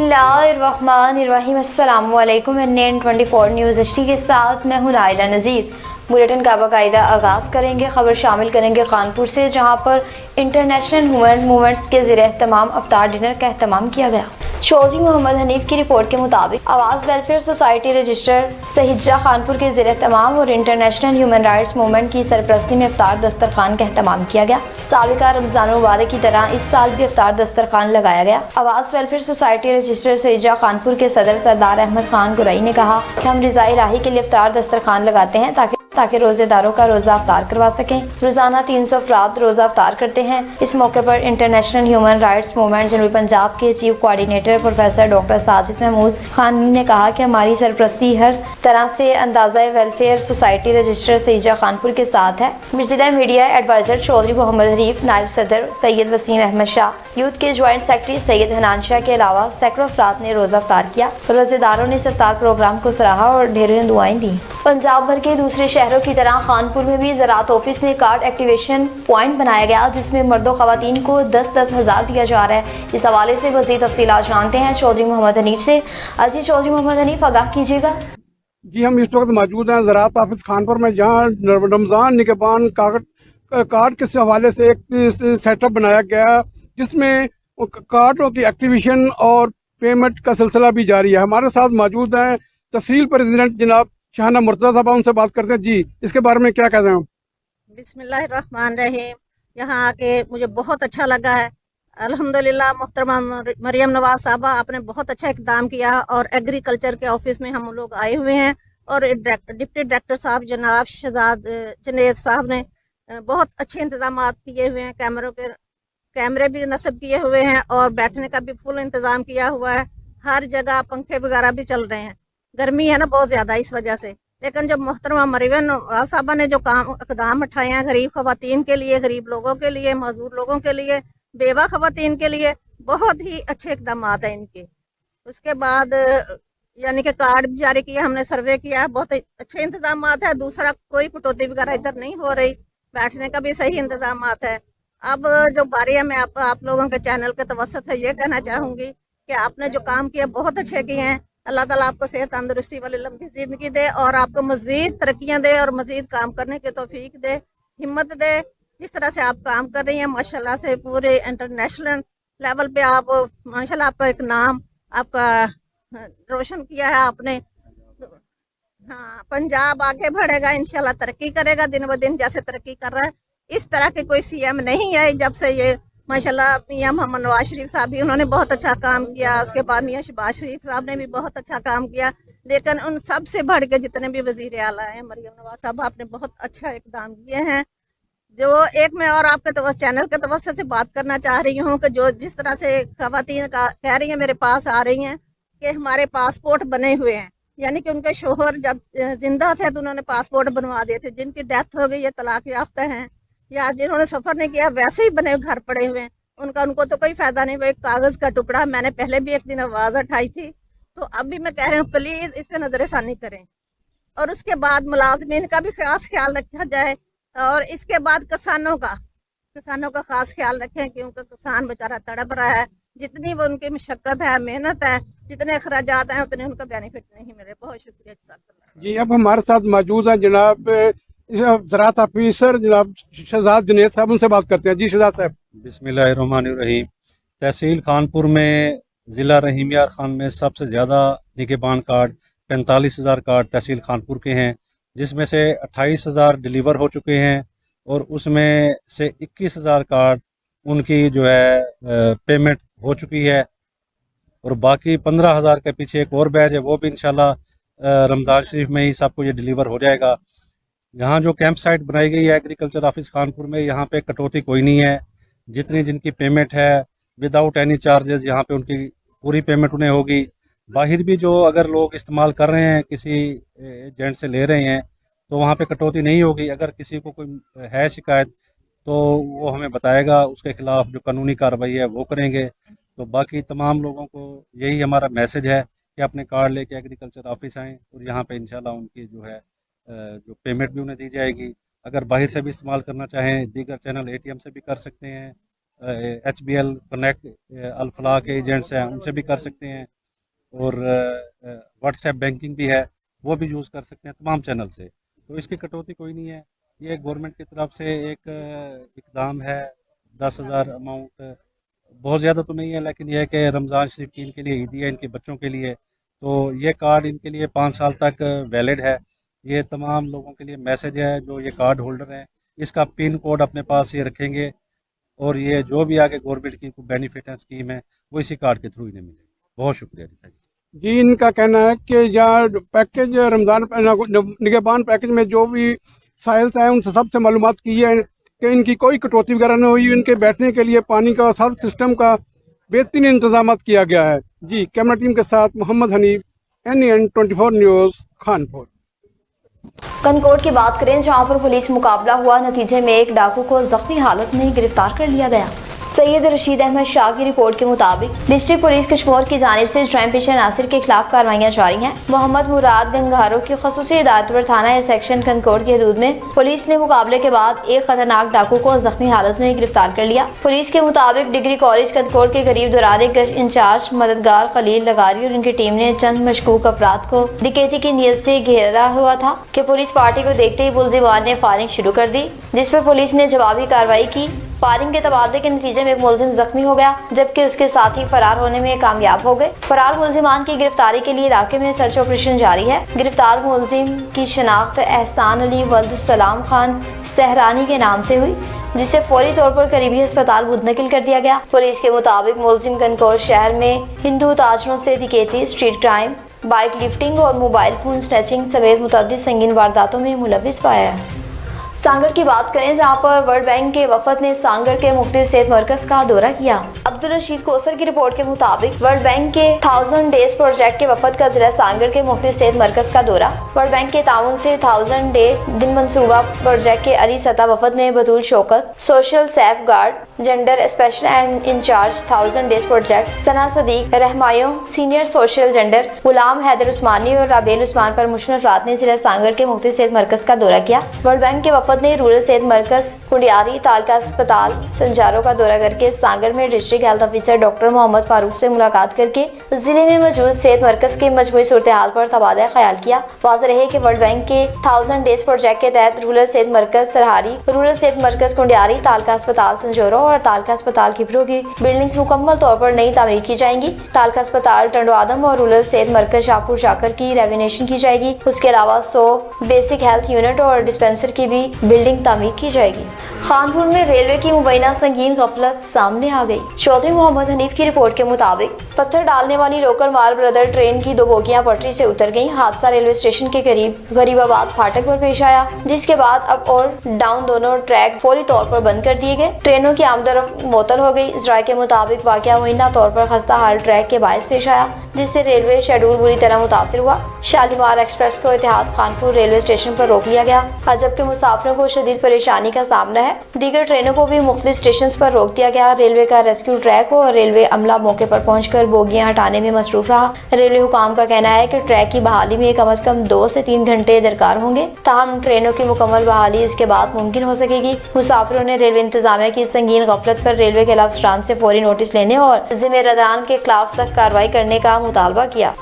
बिस्मिल्लाहिर्रहमानिर्रहीम। अस्सलामुअलैकुम। NN24 news HD के साथ मैं हूँ नाइला नज़ीर। बुलेटिन का बाकायदा आगाज़ करेंगे। खबर शामिल करेंगे कानपुर से, जहाँ पर इंटरनेशनल ह्यूमन मूवमेंट्स के ज़रिए तमाम अफ्तार डिनर का अहतमाम किया गया। चौधरी मोहम्मद हनीफ की रिपोर्ट के मुताबिक आवाज़ वेलफेयर सोसाइटी रजिस्टर सहिजा कानपुर के ज़रिए तमाम और इंटरनेशनल ह्यूमन राइट्स मूवमेंट की सरपरस्ती में इफ्तार दस्तरखान का अहतमाम किया गया। साबिका रमज़ान मुबारक की तरह इस साल भी इफ्तार दस्तरखान लगाया गया। आवाज़ वेलफेयर सोसाइटी रजिस्टर सहिजा कानपुर के सदर सरदार अहमद खान गुरई ने कहा कि हम रिज़ा इलाही के लिए इफ्तार दस्तरखान लगाते हैं ताकि रोजेदारों का रोजा अफ्तार करवा सकें। रोजाना 300 अफराद रोजा अफ्तार करते हैं। इस मौके पर इंटरनेशनल ह्यूमन राइट्स मूवमेंट जनूबी पंजाब के chief coordinator professor doctor Sajid Mahmood Khan ने कहा कि हमारी सरपरस्ती हर तरह से अंदाज़ा वेलफेयर सोसाइटी रजिस्टर सईजा खानपुर के साथ है। जिला मीडिया एडवाइजर चौधरी मोहम्मद हनीफ, नायब सदर सैयद वसीम अहमद शाह, यूथ के ज्वाइंट सेक्रेटरी सैयद हनान शाह के अलावा सैकड़ों अफराद ने रोजा अफ्तार किया। रोजेदारों ने इस इफ्तार प्रोग्राम को सराहा और ढेरों दुआएं दी। पंजाब भर के दूसरे शहरों की तरह खानपुर में भी ज़राअत ऑफिस में कार्ड एक्टिवेशन पॉइंट बनाया गया, जिसमें मर्दों ख़वातीन को 10-10 हज़ार दिया जा रहा है। इस हवाले से मज़ीद तफसीलात जानते हैं चौधरी मोहम्मद हनीफ से। अजी चौधरी मोहम्मद हनीफ, आगाह कीजिएगा। जी, हम इस वक्त मौजूद हैं ज़राअत ऑफिस खानपुर में, जहाँ रमज़ान निगहबान कार्ड के हवाले से एक सेटअप बनाया गया, जिसमें कार्डों की एक्टिवेशन और पेमेंट का सिलसिला भी जारी है। हमारे साथ मौजूद हैं तहसील प्रेसिडेंट जनाब शाहना मुर्तज़ा साहब, उनसे बात करते हैं। जी, इसके बारे में क्या कह रहे हैं? बिस्मिल्लाहिर्रहमानिर्रहीम। यहाँ आके मुझे बहुत अच्छा लगा है। अल्हम्दुलिल्लाह, मोहतरमा मरियम नवाज साहबा आपने बहुत अच्छा इक़दाम किया और एग्रीकल्चर के ऑफिस में हम लोग आए हुए हैं और डिप्टी डायरेक्टर साहब जनाब शहजाद जुनैद साहब ने बहुत अच्छे इंतजाम किए हुए हैं। कैमरे भी नस्ब किए हुए हैं और बैठने का भी फुल इंतज़ाम किया हुआ है। हर जगह पंखे वगैरह भी चल रहे हैं। गर्मी है ना बहुत ज़्यादा, इस वजह से। लेकिन जब मोहतरमा मरियम नवाज साहबा ने जो इक़दाम उठाए हैं गरीब ख़वातीन के लिए, गरीब लोगों के लिए, मजदूर लोगों के लिए, बेवा ख़वातीन के लिए, बहुत ही अच्छे इक़दाम हैं इनके। उसके बाद यानी कि कार्ड भी जारी किया, हमने सर्वे किया, बहुत अच्छे इंतजाम है। दूसरा कोई कटौती वगैरह इधर नहीं हो रही, बैठने का भी सही इंतजाम है। अब जो बारी है, मैं आप लोगों के चैनल के तवस्सुत से ये कहना चाहूँगी कि आपने जो काम किए बहुत अच्छे किए हैं। अल्लाह ताला आपको सेहत तंदुरुस्ती वाली लंबी ज़िंदगी दे और आपको मज़ीद तरक्कियाँ दे और मज़ीद काम करने की तौफीक दे, हिम्मत दे। जिस तरह से आप काम कर रही हैं माशाल्लाह से, पूरे इंटरनेशनल लेवल पे आप माशाल्लाह, आपका एक नाम आपका रोशन किया है आपने। हाँ, पंजाब आगे बढ़ेगा इंशाल्लाह, तरक्की करेगा दिन ब दिन जैसे तरक्की कर रहा है। इस तरह के कोई CM नहीं है जब से ये माशाल्लाह मियाँ मोहम्मद नवाज शरीफ साहब भी, उन्होंने बहुत अच्छा काम किया। उसके बाद मियाँ शहबाज शरीफ साहब ने भी बहुत अच्छा काम किया। लेकिन उन सब से बढ़ के जितने भी वजीर आला हैं, मरियम नवाज साहब आपने बहुत अच्छा इकदाम किए हैं। जो एक मैं और आपके चैनल के तवज्जो से बात करना चाह रही हूँ कि जो जिस तरह से खवातीन का कह रही हैं, मेरे पास आ रही हैं कि हमारे पासपोर्ट बने हुए हैं, यानी कि उनके शोहर जब जिंदा थे तो उन्होंने पासपोर्ट बनवा दिए थे। जिनकी डेथ हो गई है, तलाक याफ्ता हैं या जिन्होंने सफ़र नहीं किया, वैसे ही बने घर पड़े हुए हैं। उनको तो कोई फ़ायदा नहीं। वो एक कागज़ का टुकड़ा। मैंने पहले भी एक दिन आवाज़ उठाई थी, तो अब भी मैं कह रही हूँ प्लीज़ इस पर नज़रसानी करें। और उसके बाद मुलाजमीन का भी खास ख्याल रखा जाए और इसके बाद किसानों का खास ख्याल रखें, क्योंकि किसान बेचारा तड़प रहा है। जितनी वो उनकी मशक्क़त है, मेहनत है, जितने अखराजात हैं, उतने उनका बेनिफिट नहीं मिले। बहुत शुक्रिया। जी, अब हमारे साथ मौजूद हैं जनाब ज़राअत ऑफिसर जनाब शहजाद जुनैद साहब, उनसे बात करते हैं। जी शहजाद साहब। बिस्मिल्लाहिर्रहमानिर्रहीम। तहसील खानपुर में ज़िला रहीम यार खान में सबसे ज़्यादा निगहबान कार्ड 45,000 कार्ड तहसील खानपुर के हैं, जिसमें से 28,000 डिलीवर हो चुके हैं और उसमें से 21,000 कार्ड उनकी जो है पेमेंट हो चुकी है और बाकी 15,000 के पीछे एक और बैच है, वो भी इंशाल्लाह रमज़ान शरीफ में ही सबको ये डिलीवर हो जाएगा। यहाँ जो कैंप साइट बनाई गई है एग्रीकल्चर ऑफिस खानपुर में, यहाँ पे कटौती कोई नहीं है। जितनी जिनकी पेमेंट है विदाउट एनी चार्जेस, यहाँ पे उनकी पूरी पेमेंट उन्हें होगी। बाहर भी जो अगर लोग इस्तेमाल कर रहे हैं, किसी एजेंट से ले रहे हैं, तो वहाँ पे कटौती नहीं होगी। अगर किसी को कोई है शिकायत तो वो हमें बताएगा, उसके खिलाफ जो कानूनी कार्रवाई है वो करेंगे। तो बाकी तमाम लोगों को यही हमारा मैसेज है कि अपने कार्ड लेके एग्रीकल्चर ऑफिस आएँ और यहाँ पे इंशाल्लाह उनकी जो है जो पेमेंट भी उन्हें दी जाएगी। अगर बाहर से भी इस्तेमाल करना चाहें, दीगर चैनल ATM से भी कर सकते हैं, HBL कनेक्ट अल-फलाह के एजेंट्स हैं उनसे भी कर सकते हैं, और व्हाट्सएप बैंकिंग भी है वो भी यूज़ कर सकते हैं तमाम चैनल से। तो इसकी कटौती कोई नहीं है, ये गवर्नमेंट की तरफ से एक इकदाम है। 10,000 अमाउंट बहुत ज़्यादा तो नहीं है, लेकिन यह है कि रमज़ान शरीफ की इनके लिए ईदी है, इनके बच्चों के लिए, तो ये कार्ड इनके लिए 5 साल तक वैलिड है। ये तमाम लोगों के लिए मैसेज है जो ये कार्ड होल्डर हैं, इसका पिन कोड अपने पास ये रखेंगे, और ये जो भी आगे गवर्नमेंट की बेनिफिट है, स्कीम है, वो इसी कार्ड के थ्रू इन्हें मिलेगी। बहुत शुक्रिया जी। इनका कहना है कि यहाँ पैकेज रमज़ान निगहबान पैकेज में जो भी साइल्स हैं उनसे सबसे मालूमात की है कि इनकी कोई कटौती वगैरह नहीं हुई। इनके बैठने के लिए पानी का सर्व सिस्टम का बेहतरीन इंतजाम किया गया है। जी, कैमरा टीम के साथ मोहम्मद हनीफ, NN 24 न्यूज़, खानपुर। कनकोट की बात करें जहां पर पुलिस मुकाबला हुआ, नतीजे में एक डाकू को जख्मी हालत में गिरफ्तार कर लिया गया। सैयद रशीद अहमद शाह की रिपोर्ट के मुताबिक डिस्ट्रिक्ट पुलिस कश्मीर की जानिब से ज्वाइंट पेशा नासिर के खिलाफ कार्रवाइयां जारी हैं। मोहम्मद मुराद गंगारों की खसूसी हिदायत पर थाना या सेक्शन कनकोट की हदूद में पुलिस ने मुकाबले के बाद एक खतरनाक डाकू को जख्मी हालत में गिरफ्तार कर लिया। पुलिस के मुताबिक डिग्री कॉलेज कनकोट के करीब दौरान एक गश्त इंचार्ज मददगार खलील लगारी और उनकी टीम ने चंद मशकूक अफराद को डकैती की नीयत से घेरा हुआ था कि पुलिस पार्टी को देखते ही मुलजिमान ने फायरिंग शुरू कर दी, जिस पर पुलिस ने जवाबी कार्रवाई की। फायरिंग के तबादले के नतीजे में एक मुलजिम जख्मी हो गया, जबकि उसके साथी फरार होने में कामयाब हो गए। फरार मुलजिमान की गिरफ्तारी के लिए इलाके में सर्च ऑपरेशन जारी है। गिरफ्तार मुलजिम की शनाख्त एहसान अली वल्द सलाम खान सहरानी के नाम से हुई, जिसे फौरी तौर पर करीबी अस्पताल मुंतकिल कर दिया गया। पुलिस के मुताबिक मुलजिम कनकोट शहर में हिंदू ताजरों से डकैती, स्ट्रीट क्राइम, बाइक लिफ्टिंग और मोबाइल फोन स्नैचिंग समेत मुतअद्दिद संगीन वारदातों में मुलविस पाया है। सांगड़ की बात करें जहां पर वर्ल्ड बैंक के वफद ने सांगड़ के मुख्तलिफ सेहत मरकज का दौरा किया। अब्दुल रशीद कोसर की रिपोर्ट के मुताबिक वर्ल्ड बैंक के 1000 डेज प्रोजेक्ट के वफद का जिला सांगड़ के मुख्तलिफ सेहत मरकज का दौरा। वर्ल्ड बैंक के ताउन से 1000 डे दिन मंसूबा प्रोजेक्ट के अली सतह वफद ने Batool Shaukat, social safeguard, gender special and in charge 1000 days project, Sana Sadiq, रहमायों, senior social gender, Ghulam Haider Usmani और राबेल उस्मान पर मुश्तमिल रात ने जिला सांगड़ के मुख्तलिफ सेहत मरकज का दौरा किया। वर्ल्ड बैंक के वफद ने रूरल सेहत मरकज कुंडियारी, तालका अस्पताल, संजारों का दौरा करके सांगड़ में district health officer doctor Mohammad Farooq से मुलाकात करके जिले में मौजूद सेहत मरकज के मजमूई सूरत हाल पर तबादला ख्याल किया। वाज़ेह रहे कि वर्ल्ड बैंक के 1000 डेज प्रोजेक्ट के तहत रूरल सेहत मरकज सरहारी, रूरल सेहत मरकज कुंडियारी, तालका अस्पताल संजोरा और तालका अस्पताल खिपरू की बिल्डिंग्स मुकम्मल तौर पर नई तामीर की जाएंगी। तालका अस्पताल टंडो आदम और रूरल सेहत मरकज शाहपुर शाकर की रेविनेशन की जाएगी। उसके अलावा 100 बेसिक हेल्थ यूनिट और डिस्पेंसर की भी बिल्डिंग तामीर की जाएगी। खानपुर में रेलवे की मुबैना संगीन गफलत सामने आ गई। चौधरी मोहम्मद हनीफ की रिपोर्ट के मुताबिक पत्थर डालने वाली लोकल माल ब्रदर ट्रेन की 2 बोगियां पटरी से उतर गईं। हादसा रेलवे स्टेशन के करीब गरीबाबाद फाटक पर पेश आया, जिसके बाद अप और डाउन दोनों ट्रैक फौरी तौर पर बंद कर दिए गए। ट्रेनों की आमदरफ्त मुअत्तल हो गई। इजराय के मुताबिक वाकया मुइन्ना तौर पर खस्ता हाल ट्रैक के बायस पेश आया, जिससे रेलवे शेड्यूल बुरी तरह मुतासिर हुआ। शालीमार एक्सप्रेस को इत्तेहाद खानपुर रेलवे स्टेशन पर रोक लिया गया। जबकि मुसाफिरों को शदीद परेशानी का सामना है। दीगर ट्रेनों को भी मुख्तलिफ स्टेशन पर रोक दिया गया। रेलवे का रेस्क्यू ट्रैक और रेलवे अमला मौके पर पहुंचकर बोगियां हटाने में मसरूफ रहा। रेलवे हुकाम का कहना है कि ट्रैक की बहाली में कम से कम 2 से 3 घंटे दरकार होंगे, ताहम ट्रेनों की मुकम्मल बहाली इसके बाद मुमकिन हो सकेगी। मुसाफिरों ने रेलवे इंतजामिया की संगीन गफलत पर रेलवे के अफसरान से फौरी नोटिस लेने और जिम्मेदारान के खिलाफ सख्त कार्रवाई करने का मुतालबा किया।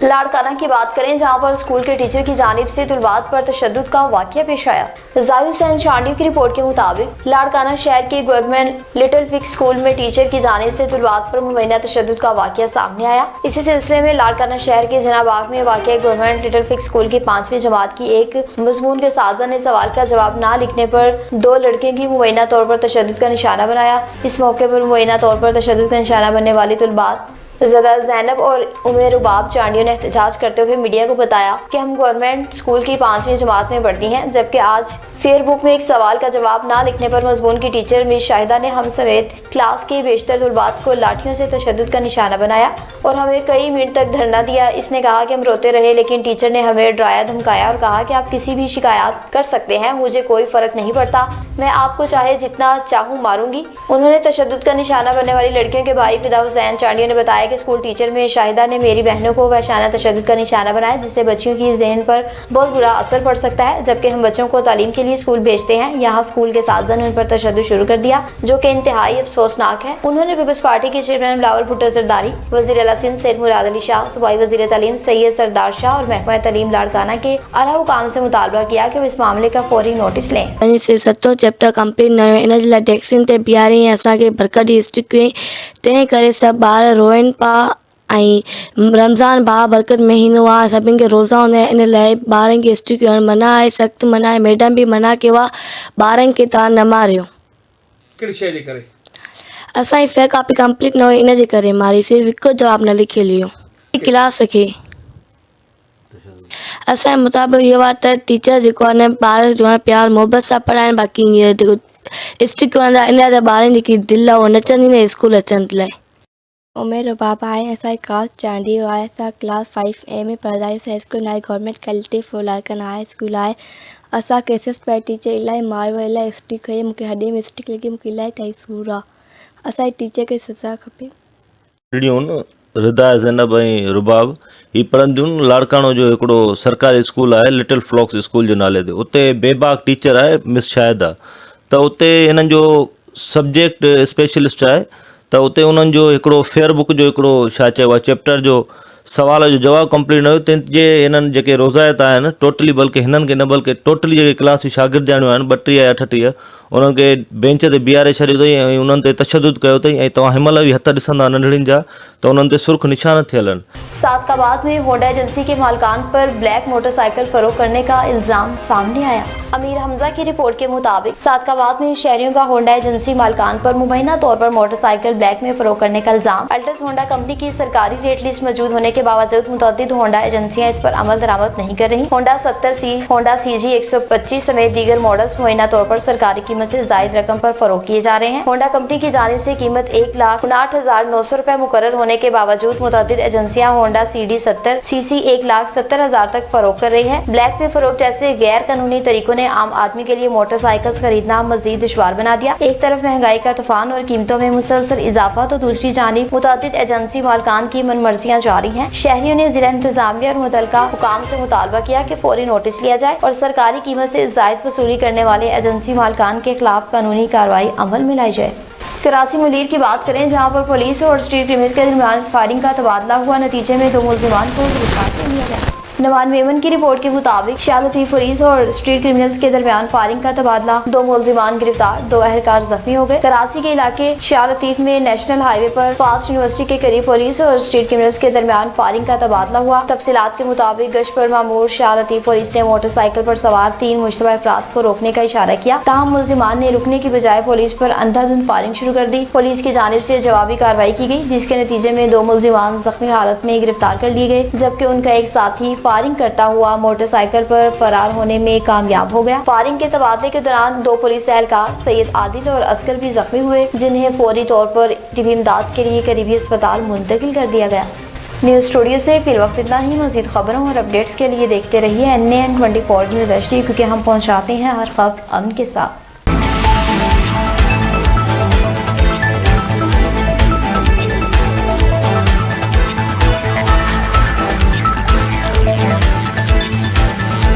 लाड़काना की बात करें जहां पर स्कूल के टीचर की जानिब से तुलबात पर तशद्दुद का वाकया पेश आया। जाहिद हुसैन चांडियों की रिपोर्ट के मुताबिक लाड़काना शहर के गवर्नमेंट लिटिल फिक्स स्कूल में टीचर की जानिब से तुलबात पर मुबैना तशद्दुद का वाकया सामने आया। इसी सिलसिले में लाड़काना शहर के जनाबाग में वाकया गवर्नमेंट लिटिल फिक्स स्कूल की 5वीं जमात की एक मजमून के साजा ने सवाल का जवाब ना लिखने पर 2 लड़कियों की मुबैना तौर पर तशद्दुद का निशाना बनाया। इस मौके पर मुबैना तौर पर तशद्दुद का निशाना बनने वाली तुलबात ज़दा ज़ैनब और उमेर रुबाब चांडियों ने एहतजाज करते हुए मीडिया को बताया कि हम गवर्नमेंट स्कूल की 5वीं जमात में पढ़ती हैं, जबकि आज फेयर बुक में एक सवाल का जवाब ना लिखने पर मजमून की टीचर मिस शाहिदा ने हम समेत क्लास के बेशतर तुलबात को लाठियों से तशद्दुद का निशाना बनाया और हमें कई मिनट तक धरना दिया। इसने कहा कि हम रोते रहे, लेकिन टीचर ने हमें डराया धमकाया और कहा कि आप किसी भी शिकायत कर सकते हैं, मुझे कोई फ़र्क नहीं पड़ता, मैं आपको चाहे जितना चाहूँ मारूंगी। उन्होंने तशद्दुद का निशाना बनने वाली लड़कियों के भाई फिदा हुसैन चांडियों ने बताया कि स्कूल टीचर में शाहिदा ने मेरी बहनों को वहशाना तशद्दुद का निशाना बनाया, जिससे बच्चियों की ज़हन पर बहुत बुरा असर पड़ सकता है। जबकि हम बच्चों को तालीम के लिए स्कूल भेजते हैं, यहाँ स्कूल के साथ उन पर तशद्दुद शुरू कर दिया, जो कि इंतहाई अफसोसनाक है। उन्होंने पीपल्स पार्टी के चेयरमैन बिलावल भुट्टो जरदारी, वज़ीर आला सिंध सैयद मुराद अली शाह, सूबाई वज़ीर तालीम सैयद सरदार शाह और महकमा तालीम लाड़काना के आला हुकाम से मुतालबा किया कि वो इस मामले का फौरी नोटिस लें। सतो चैप्टर कंप्लीट न हुयो, इन जे लाइ टैक्सिन ते बीहारी असांखे बरकत जी स्टिक कई, तंहिं करे सभु ॿार रोइनि पिया। ऐं रमज़ान बा बरकत महीनो आहे, सभिनि खे रोज़ा हूंदा आहिनि, इन लाइ ॿारनि खे स्टिक करणु मना आहे, सख़्तु मना आहे। मैडम बि मना कयो आहे, ॿारनि खे तव्हां न मारियो। कहिड़ी शइ जे करे? असांजी फे कापी कंप्लीट न हुई, इन जे करे मारी, सिर्फ़ु हिकु जवाबु न लिखियल हुयो क्लास खे। असांजे मुताबिक़ इहो आहे त टीचर जेको आहे न ॿार जो आहे प्यार मोहबत सां पढ़ाइनि, बाक़ी ईअं जेको स्ट्रिक कंदा इन लाइ त ॿारनि जी दिलि आहे उहो नचंदी न स्कूल अचण लाइ। उमेर बाबा आहे, असांजी क्लास चांडियो आहे, असां क्लास 5A में पढ़ंदा आहियूं। स्कूल नाले गवर्नमेंट कलेक्टिव फुलारकन हाई स्कूल आहे। असांखे एस पी टीचर इलाही मारियो, इलाही स्ट्रिक कई, मूंखे हॾे में स्ट्रिक लॻी, मूंखे इलाही ताईं सूर आहे। असांजी टीचर खे सज़ा खपे। रिदा ज़ैनब ऐं रुबाब ही पढ़ंदियूं लाड़काणो जो हिकिड़ो सरकारी स्कूल आहे लिटिल फ्लॉक्स स्कूल जे नाले ते। उते बेबाक टीचर आहे मिस शाहिदा, त उते हिननि जो सब्जेक्ट स्पेशलिस्ट आहे, त उते उन्हनि जो हिकिड़ो फेयर बुक जो हिकिड़ो छा चइबो आहे चैप्टर जो सवाल जो जवाबु कंप्लीट न हुयो, तंहिंजे हिननि जेके रोज़ायत आहिनि टोटली, बल्कि हिननि खे न बल्कि टोटली जेके क्लास शागिर्द ॼाणियूं आहिनि 32 या 38, उन्हनि खे बेंच ते बीहारे छॾियो अथई ऐं उन्हनि ते तशद्दुद कयो अथई। ऐं तव्हां हिन महिल बि हथ ॾिसंदा नंढड़ियुनि जा त उन्हनि ते सुर्ख निशान थियल आहिनि। सादकाबाद में होंडा एजेंसी के मालिकान पर ब्लैक मोटरसाइकिल फरोख्त करने का इल्जाम सामने आया। अमीर हमजा की रिपोर्ट के मुताबिक सादकाबाद में शहरियों का होंडा एजेंसी मालिकान पर मुबैना तौर पर मोटरसाइकिल ब्लैक में फरोख्त करने का इल्जाम। अल्टस होंडा कंपनी की सरकारी रेट लिस्ट मौजूद होने के बावजूद मुतअद्दिद होंडा एजेंसियां इस पर अमल दरामद नहीं कर रही। होंडा 70C, होंडा CG 125 समेत दीगर मॉडल्स मुबैना तौर पर सरकारी कीमत से जायद रकम पर फरोख्त किए जा रहे हैं। होंडा कंपनी की जानिब से कीमत 1,59,900 रुपए मुकर्रर होने के बावजूद मुतअद्दिद एजेंसियां होंडा CD 70 CC 1,70,000 तक फरोख्त कर रही है। ब्लैक में फरोख्त जैसे गैर कानूनी तरीकों ने आम आदमी के लिए मोटरसाइकिल खरीदना मजीद दुश्वार बना दिया। एक तरफ महंगाई का तूफान और कीमतों में मुसलसल इजाफा, तो दूसरी जानिब मुतअद्दिद एजेंसी मालिकान की मनमर्जियां जारी हैं। शहरियों ने जिला इंतजामिया और मुतल्लिका हुकाम से मुतालबा किया कि फौरी नोटिस लिया जाए और सरकारी कीमत से जायद वसूली करने वाले एजेंसी मालिकान के खिलाफ कानूनी कार्रवाई अमल में लाई जाए। कराची मुलीर की बात करें, जहां पर पुलिस और स्ट्रीट क्रिमिनल के दरमियान फायरिंग का तबादला हुआ, नतीजे में 2 मुल्जिमान को गिरफ्तार कर लिया गया। नवान मेमन की रिपोर्ट के मुताबिक शाह लतीफ पुलिस और स्ट्रीट क्रिमिनल्स के दरमियान फायरिंग का तबादला, 2 मुल्जिमान गिरफ्तार, 2 अहलकार जख्मी हो गए। कराची के इलाके शाह लतीफ में नेशनल हाईवे पर फास्ट यूनिवर्सिटी के करीब पुलिस और स्ट्रीट क्रिमिनल्स के दरमियान फायरिंग का तबादला हुआ। तफसीलात के मुताबिक गश्त पर मामूर शाह लतीफ पुलिस ने मोटरसाइकिल पर सवार 3 मुश्तबा अफराद को रोकने का इशारा किया, ताहम मुल्जिमान ने रुकने की बजाय पुलिस पर अंधाधुंध फायरिंग शुरू कर दी। पुलिस की जानिब से जवाबी कार्रवाई की गई, जिसके नतीजे में 2 मुल्जिमान जख्मी हालत में गिरफ्तार कर लिए गए, जबकि उनका एक साथी फायरिंग करता हुआ मोटरसाइकिल पर फरार होने में कामयाब हो गया। फायरिंग के तबादले के दौरान 2 पुलिस एहलकार सैयद आदिल और अस्कर भी जख्मी हुए, जिन्हें फौरी तौर पर तिबी इमदाद के लिए करीबी अस्पताल मुंतकिल कर दिया गया। न्यूज़ स्टूडियो से फिल वक्त इतना ही। मज़ीद खबरों और अपडेट्स के लिए देखते रहिए NAN 24 न्यूज़ HD, क्योंकि हम पहुँचाते हैं हर खबर अमन के साथ।